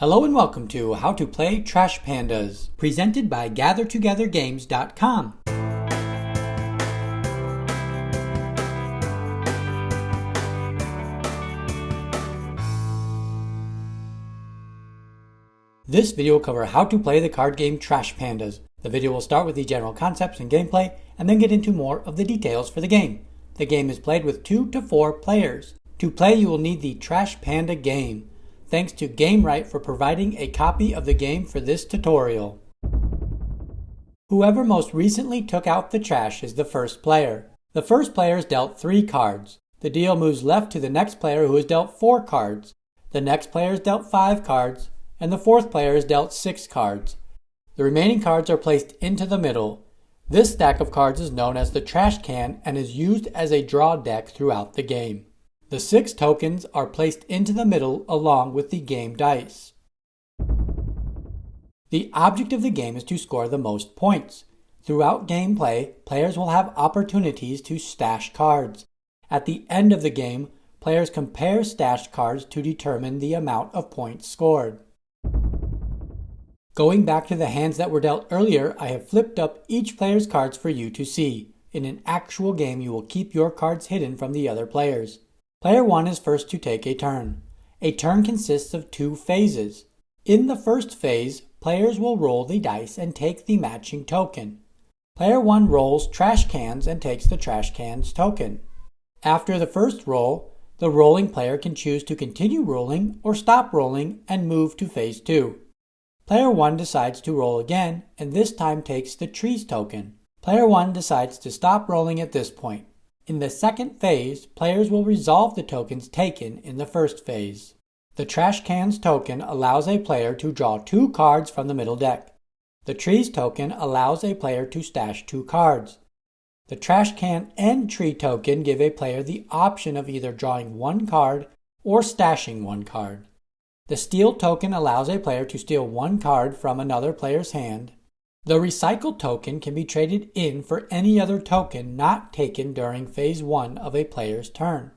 Hello and welcome to How to Play Trash Pandas, presented by GatherTogetherGames.com. This video will cover how to play the card game Trash Pandas. The video will start with the general concepts and gameplay, and then get into more of the details for the game. The game is played with 2 to 4 players. To play, you will need the Trash Panda game. Thanks to GameRight for providing a copy of the game for this tutorial. Whoever most recently took out the trash is the first player. The first player is dealt 3 cards. The deal moves left to the next player who is dealt 4 cards. The next player is dealt 5 cards, and the fourth player is dealt 6 cards. The remaining cards are placed into the middle. This stack of cards is known as the trash can and is used as a draw deck throughout the game. The 6 tokens are placed into the middle along with the game dice. The object of the game is to score the most points. Throughout gameplay, players will have opportunities to stash cards. At the end of the game, players compare stashed cards to determine the amount of points scored. Going back to the hands that were dealt earlier, I have flipped up each player's cards for you to see. In an actual game, you will keep your cards hidden from the other players. Player 1 is first to take a turn. A turn consists of 2 phases. In the first phase, players will roll the dice and take the matching token. Player 1 rolls trash cans and takes the trash cans token. After the first roll, the rolling player can choose to continue rolling or stop rolling and move to phase 2. Player 1 decides to roll again and this time takes the trees token. Player 1 decides to stop rolling at this point. In the second phase, players will resolve the tokens taken in the first phase. The trash cans token allows a player to draw 2 cards from the middle deck. The trees token allows a player to stash 2 cards. The trash can and tree token give a player the option of either drawing 1 card or stashing 1 card. The steal token allows a player to steal 1 card from another player's hand. The recycle token can be traded in for any other token not taken during phase 1 of a player's turn.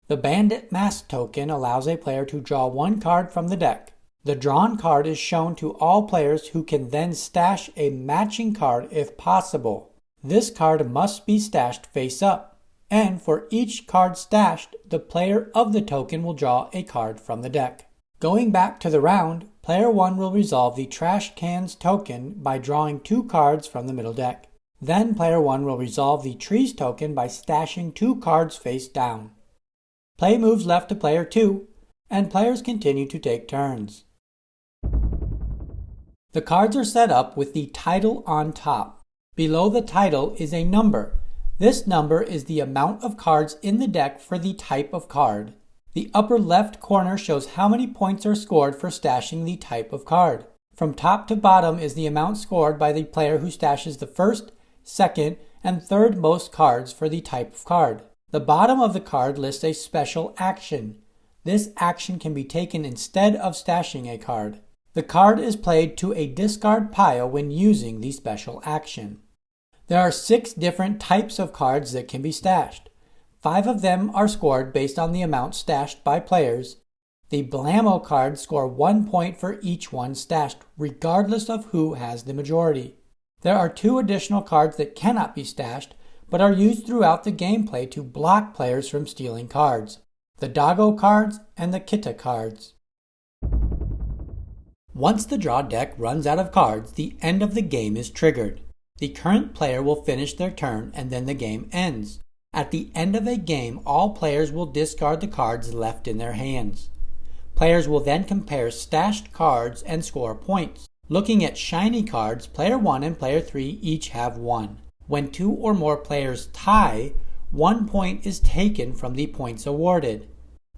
The bandit mask token allows a player to draw 1 card from the deck. The drawn card is shown to all players who can then stash a matching card if possible. This card must be stashed face up, and for each card stashed, the player of the token will draw a card from the deck. Going back to the round, Player 1 will resolve the trash cans token by drawing 2 cards from the middle deck. Then Player 1 will resolve the trees token by stashing 2 cards face down. Play moves left to Player 2, and players continue to take turns. The cards are set up with the title on top. Below the title is a number. This number is the amount of cards in the deck for the type of card. The upper left corner shows how many points are scored for stashing the type of card. From top to bottom is the amount scored by the player who stashes the first, second, and third most cards for the type of card. The bottom of the card lists a special action. This action can be taken instead of stashing a card. The card is played to a discard pile when using the special action. There are 6 different types of cards that can be stashed. 5 of them are scored based on the amount stashed by players. The blammo cards score 1 point for each one stashed, regardless of who has the majority. There are 2 additional cards that cannot be stashed, but are used throughout the gameplay to block players from stealing cards. The doggo cards and the kita cards. Once the draw deck runs out of cards, the end of the game is triggered. The current player will finish their turn and then the game ends. At the end of a game, all players will discard the cards left in their hands. Players will then compare stashed cards and score points. Looking at shiny cards, Player 1 and Player 3 each have 1. When 2 or more players tie, 1 point is taken from the points awarded.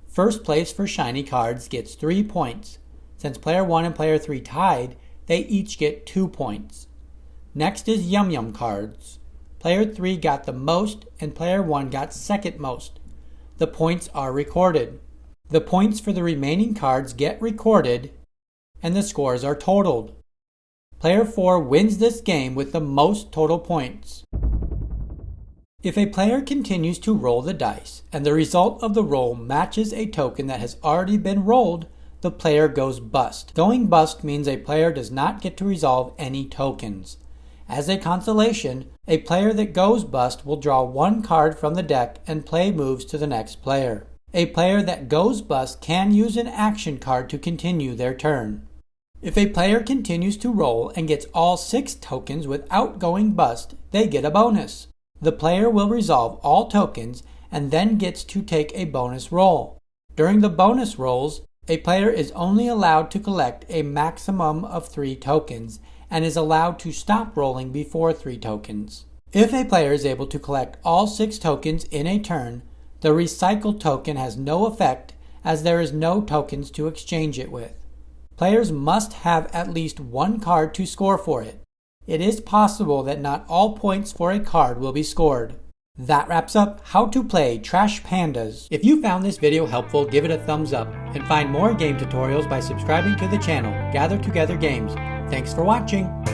First place for shiny cards gets 3 points. Since Player 1 and Player 3 tied, they each get 2 points. Next is Yum Yum cards. Player 3 got the most and Player 1 got second most. The points are recorded. The points for the remaining cards get recorded and the scores are totaled. Player 4 wins this game with the most total points. If a player continues to roll the dice and the result of the roll matches a token that has already been rolled, the player goes bust. Going bust means a player does not get to resolve any tokens. As a consolation, a player that goes bust will draw one card from the deck and play moves to the next player. A player that goes bust can use an action card to continue their turn. If a player continues to roll and gets all 6 tokens without going bust, they get a bonus. The player will resolve all tokens and then gets to take a bonus roll. During the bonus rolls, a player is only allowed to collect a maximum of 3 tokens and is allowed to stop rolling before 3 tokens. If a player is able to collect all 6 tokens in a turn, the recycled token has no effect as there is no tokens to exchange it with. Players must have at least 1 card to score for it. It is possible that not all points for a card will be scored. That wraps up how to play Trash Pandas. If you found this video helpful, give it a thumbs up, and find more game tutorials by subscribing to the channel Gather Together Games. Thanks for watching!